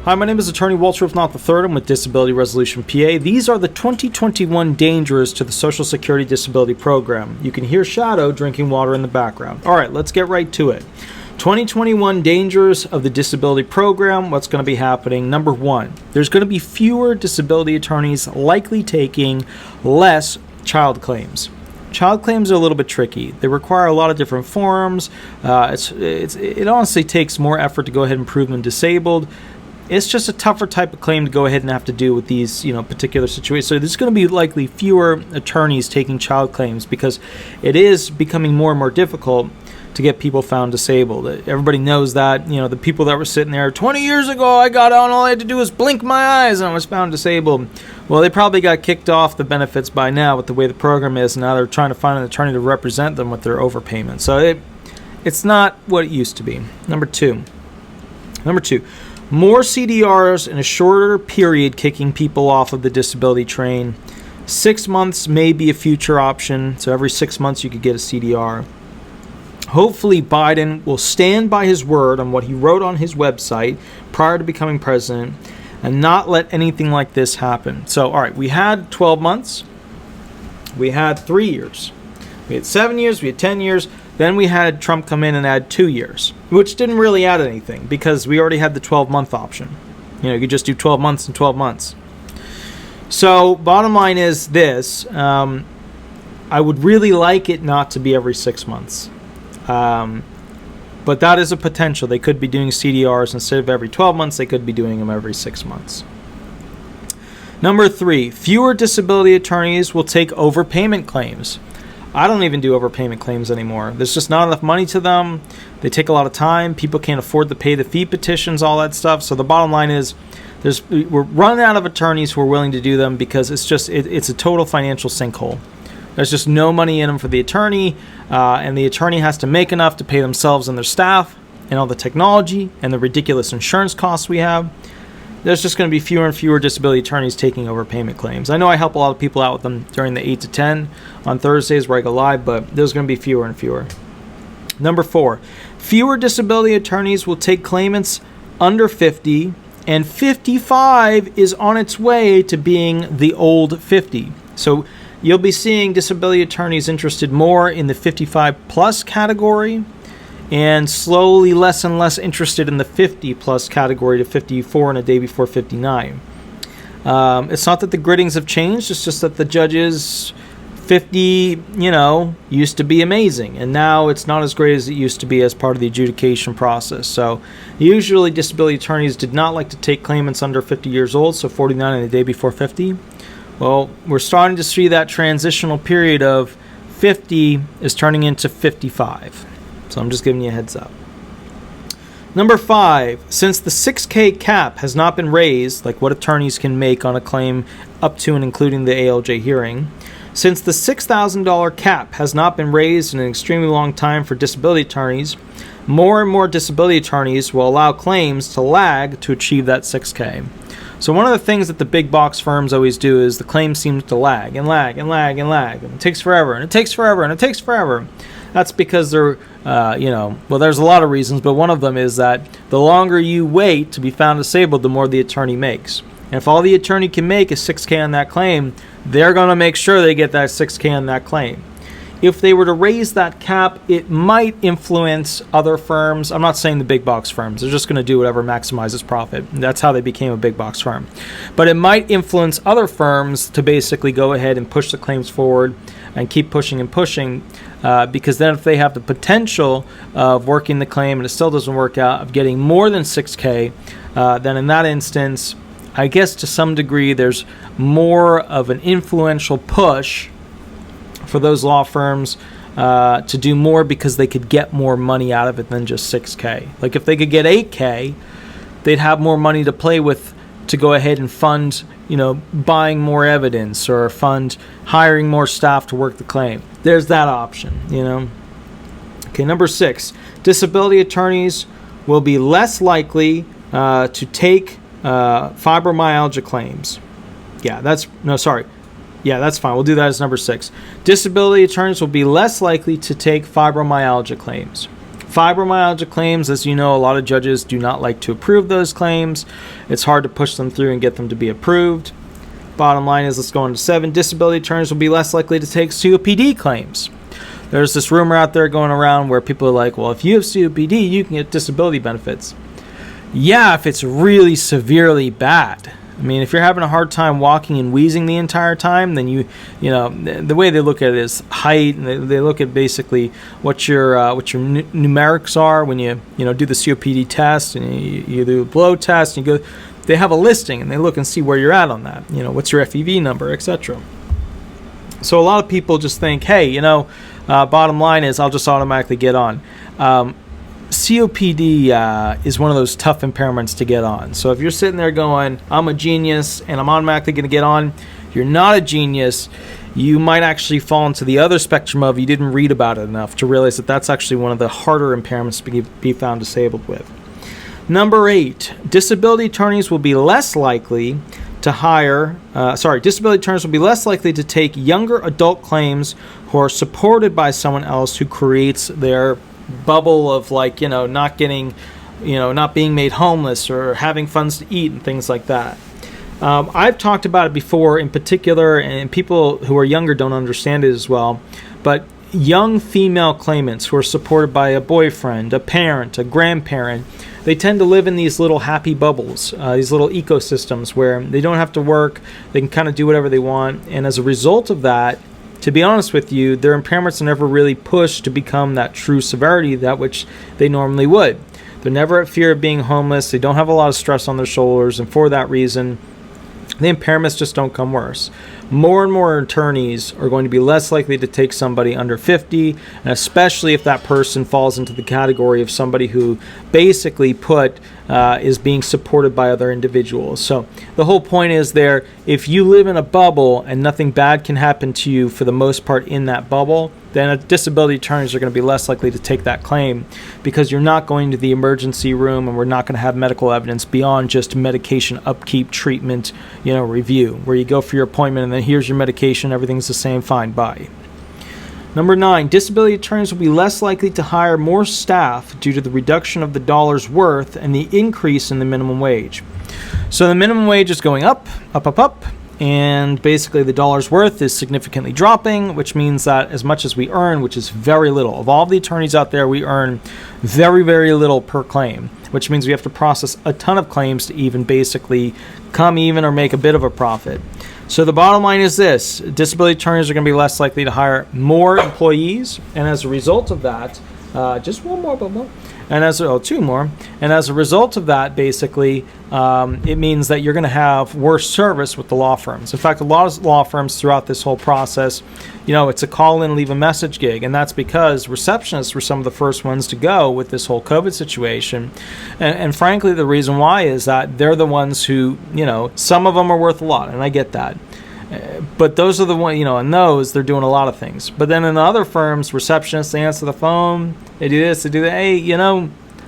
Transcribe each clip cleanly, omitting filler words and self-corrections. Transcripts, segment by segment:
Hi, my name is Attorney Walter, if not the third. I'm with Disability Resolution PA. These are the 2021 dangers to the Social Security Disability Program. You can hear Shadow drinking water in the background. All right, let's get right to it. 2021 dangers of the disability program. What's going to be happening? Number one, there's going to be fewer disability attorneys likely taking less child claims. Child claims are a little bit tricky. They require a lot of different forms. It honestly takes more effort to go ahead and prove them disabled. It's just a tougher type of claim to go ahead and have to do with these, particular situations. So there's going to be likely fewer attorneys taking child claims because it is becoming more and more difficult to get people found disabled. Everybody knows that. The people that were sitting there 20 years ago, I got on, all I had to do was blink my eyes and I was found disabled. Well, they probably got kicked off the benefits by now with the way the program is, and now they're trying to find an attorney to represent them with their overpayment. So it's not what it used to be. Number two, more CDRs in a shorter period kicking people off of the disability train. 6 months may be a future option, so every 6 months you could get a CDR. Hopefully Biden will stand by his word on what he wrote on his website prior to becoming president and not let anything like this happen. So, all right, we had 12 months. We had 3 years. We had 7 years. We had 10 years. Then we had Trump come in and add 2 years, which didn't really add anything because we already had the 12-month option. You could just do 12 months and 12 months. So, bottom line is this. I would really like it not to be every 6 months. But that is a potential. They could be doing CDRs instead of every 12 months. They could be doing them every 6 months. Number 3, fewer disability attorneys will take overpayment claims. I don't even do overpayment claims anymore. There's just not enough money to them. They take a lot of time. People can't afford to pay the fee petitions, all that stuff. So the bottom line is we're running out of attorneys who are willing to do them because it's a total financial sinkhole. There's just no money in them for the attorney, and the attorney has to make enough to pay themselves and their staff and all the technology and the ridiculous insurance costs we have. There's just going to be fewer and fewer disability attorneys taking overpayment claims. I know I help a lot of people out with them during the 8 to 10 on Thursdays where I go live, but there's going to be fewer and fewer. Number 4, fewer disability attorneys will take claimants under 50, and 55 is on its way to being the old 50. So you'll be seeing disability attorneys interested more in the 55 plus category and slowly less and less interested in the 50 plus category to 54 and a day before 59. It's not that the griddings have changed, it's just that the judges 50, used to be amazing, and now it's not as great as it used to be as part of the adjudication process. So usually disability attorneys did not like to take claimants under 50 years old, so 49 and a day before 50. Well, we're starting to see that transitional period of 50 is turning into 55. So I'm just giving you a heads up. Number 5, since the $6,000 cap has not been raised, like what attorneys can make on a claim up to and including the ALJ hearing, since the $6,000 cap has not been raised in an extremely long time for disability attorneys, more and more disability attorneys will allow claims to lag to achieve that $6,000. So one of the things that the big box firms always do is the claim seems to lag and lag and lag and lag. And it takes forever and it takes forever and it takes forever. That's because they're, there's a lot of reasons, but one of them is that the longer you wait to be found disabled, the more the attorney makes. And if all the attorney can make is $6,000 on that claim, they're going to make sure they get that $6,000 on that claim. If they were to raise that cap, it might influence other firms. I'm not saying the big box firms. They're just going to do whatever maximizes profit. That's how they became a big box firm. But it might influence other firms to basically go ahead and push the claims forward and keep pushing and pushing, because then if they have the potential of working the claim and it still doesn't work out, of getting more than $6,000, then in that instance, I guess to some degree there's more of an influential push for those law firms to do more because they could get more money out of it than just $6,000. Like if they could get $8,000, they'd have more money to play with to go ahead and fund, buying more evidence or fund hiring more staff to work the claim. There's that option, Okay, number 6, disability attorneys will be less likely to take fibromyalgia claims. That's fine. We'll do that as number 6. Disability attorneys will be less likely to take fibromyalgia claims. Fibromyalgia claims, as you know, a lot of judges do not like to approve those claims. It's hard to push them through and get them to be approved. Bottom line is, let's go on to 7. Disability attorneys will be less likely to take COPD claims. There's this rumor out there going around where people are like, well, if you have COPD, you can get disability benefits. Yeah, if it's really severely bad. I mean, if you're having a hard time walking and wheezing the entire time, then you know, the way they look at it is height, and they look at basically what your numerics are when you do the COPD test, and you do a blow test, and you go. They have a listing, and they look and see where you're at on that. What's your FEV number, etc. So a lot of people just think, hey, bottom line is I'll just automatically get on. COPD is one of those tough impairments to get on. So if you're sitting there going, I'm a genius and I'm automatically going to get on, you're not a genius. You might actually fall into the other spectrum of you didn't read about it enough to realize that that's actually one of the harder impairments to be found disabled with. Number 8, disability attorneys will be less likely to disability attorneys will be less likely to take younger adult claims who are supported by someone else who creates their bubble of not getting, not being made homeless or having funds to eat and things like that. I've talked about it before in particular, and people who are younger don't understand it as well, but young female claimants who are supported by a boyfriend, a parent, a grandparent, they tend to live in these little happy bubbles, these little ecosystems where they don't have to work, they can kind of do whatever they want, and as a result of that, to be honest with you, their impairments are never really pushed to become that true severity that which they normally would. They're never at fear of being homeless, they don't have a lot of stress on their shoulders, and for that reason, the impairments just don't come worse. More and more attorneys are going to be less likely to take somebody under 50, and especially if that person falls into the category of somebody who basically is being supported by other individuals. So the whole point is there, if you live in a bubble and nothing bad can happen to you for the most part in that bubble, then disability attorneys are going to be less likely to take that claim because you're not going to the emergency room and we're not going to have medical evidence beyond just medication upkeep, treatment, review, where you go for your appointment and then here's your medication, everything's the same, fine, bye. Number 9, disability attorneys will be less likely to hire more staff due to the reduction of the dollar's worth and the increase in the minimum wage. So the minimum wage is going up, and basically the dollar's worth is significantly dropping, which means that as much as we earn, which is very little, of all the attorneys out there, we earn very, very little per claim, which means we have to process a ton of claims to even basically come even or make a bit of a profit. So the bottom line is this: disability attorneys are going to be less likely to hire more employees, and as a result of that, two more. And as a result of that, basically, it means that you're going to have worse service with the law firms. In fact, a lot of law firms throughout this whole process, it's a call in, leave a message gig. And that's because receptionists were some of the first ones to go with this whole COVID situation. And frankly, the reason why is that they're the ones who, some of them are worth a lot. And I get that. But those are the ones, in those, they're doing a lot of things. But then in the other firms, receptionists, they answer the phone, they do this, they do that. Hey,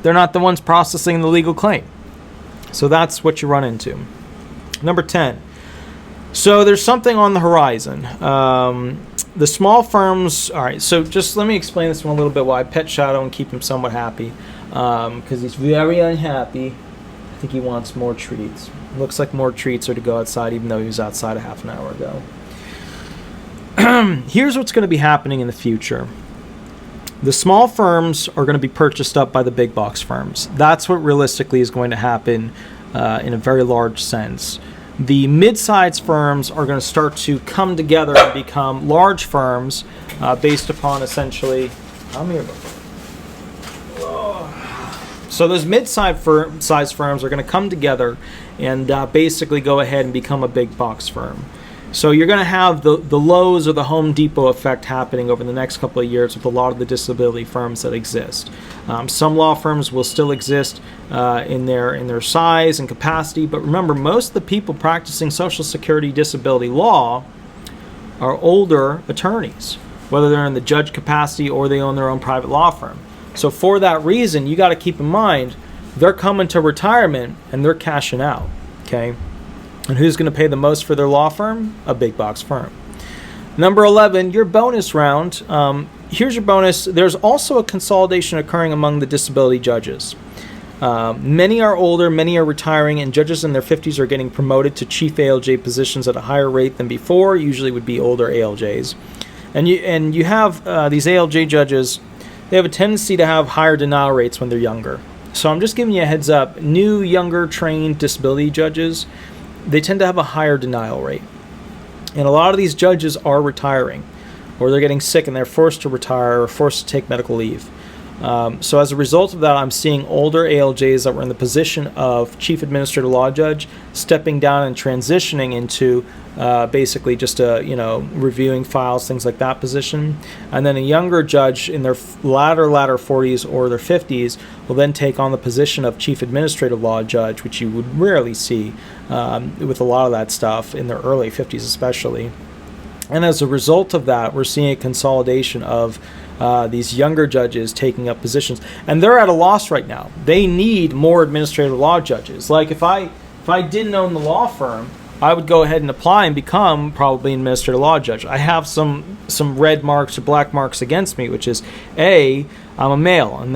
they're not the ones processing the legal claim. So that's what you run into. Number 10. So there's something on the horizon. The small firms, all right, so just let me explain this one a little bit while I pet Shadow and keep him somewhat happy. Because he's very unhappy. I think he wants more treats. Looks like more treats are to go outside, even though he was outside a half an hour ago. Here's what's going to be happening in the future. The small firms are going to be purchased up by the big box firms. That's what realistically is going to happen in a very large sense. The mid-sized firms are going to start to come together and become large firms based upon essentially... So those mid-sized firms are going to come together and basically go ahead and become a big box firm. So you're going to have the Lowe's or the Home Depot effect happening over the next couple of years with a lot of the disability firms that exist. Some law firms will still exist in their size and capacity, but remember, most of the people practicing Social Security disability law are older attorneys, whether they're in the judge capacity or they own their own private law firm. So for that reason, you got to keep in mind, they're coming to retirement and they're cashing out, okay? And who's going to pay the most for their law firm? A big box firm. Number 11, your bonus round here's your bonus. There's also a consolidation occurring among the disability judges. Many are older, many are retiring, and judges in their 50s are getting promoted to chief ALJ positions at a higher rate than before. Usually would be older ALJs. And you have these ALJ judges, they have a tendency to have higher denial rates when they're younger. So I'm just giving you a heads up. New, younger, trained disability judges, they tend to have a higher denial rate. And a lot of these judges are retiring, or they're getting sick and they're forced to retire or forced to take medical leave. So as a result of that, I'm seeing older ALJs that were in the position of chief administrative law judge stepping down and transitioning into basically just reviewing files, things like that position. And then a younger judge in their latter 40s or their 50s will then take on the position of chief administrative law judge, which you would rarely see with a lot of that stuff in their early 50s especially. And as a result of that, we're seeing a consolidation of these younger judges taking up positions, and they're at a loss right now. They need more administrative law judges. Like if I didn't own the law firm, I would go ahead and apply and become probably an administrative law judge. I have some red marks or black marks against me, which is A, I'm a male, and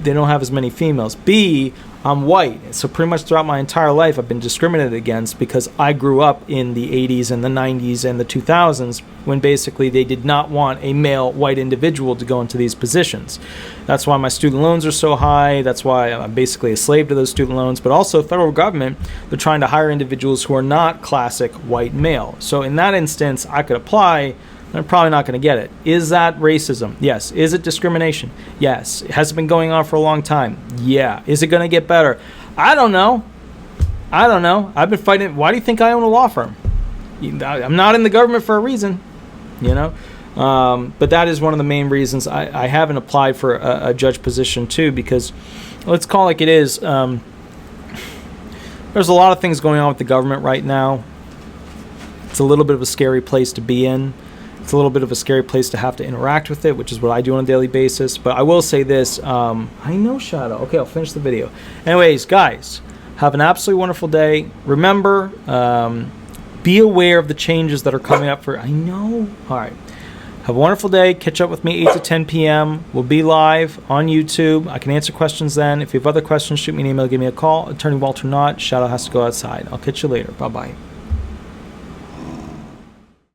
they don't have as many females. B, I'm white. So pretty much throughout my entire life, I've been discriminated against because I grew up in the 80s and the 90s and the 2000s when basically they did not want a male white individual to go into these positions. That's why my student loans are so high. That's why I'm basically a slave to those student loans. But also federal government, they're trying to hire individuals who are not classic white male. So in that instance, I could apply. I'm probably not going to get it. Is that racism? Yes. Is it discrimination? Yes. Has it been going on for a long time? Yeah. Is it going to get better? I don't know. I've been fighting. Why do you think I own a law firm? I'm not in the government for a reason, But that is one of the main reasons I haven't applied for a judge position too, because let's call it like it is. There's a lot of things going on with the government right now. It's a little bit of a scary place to be in. It's a little bit of a scary place to have to interact with it, which is what I do on a daily basis. But I will say this. I know Shadow. Okay, I'll finish the video. Anyways, guys, have an absolutely wonderful day. Remember, be aware of the changes that are coming up for... I know. All right. Have a wonderful day. Catch up with me 8 to 10 p.m. We'll be live on YouTube. I can answer questions then. If you have other questions, shoot me an email, give me a call. Attorney Walter Knott. Shadow has to go outside. I'll catch you later. Bye-bye.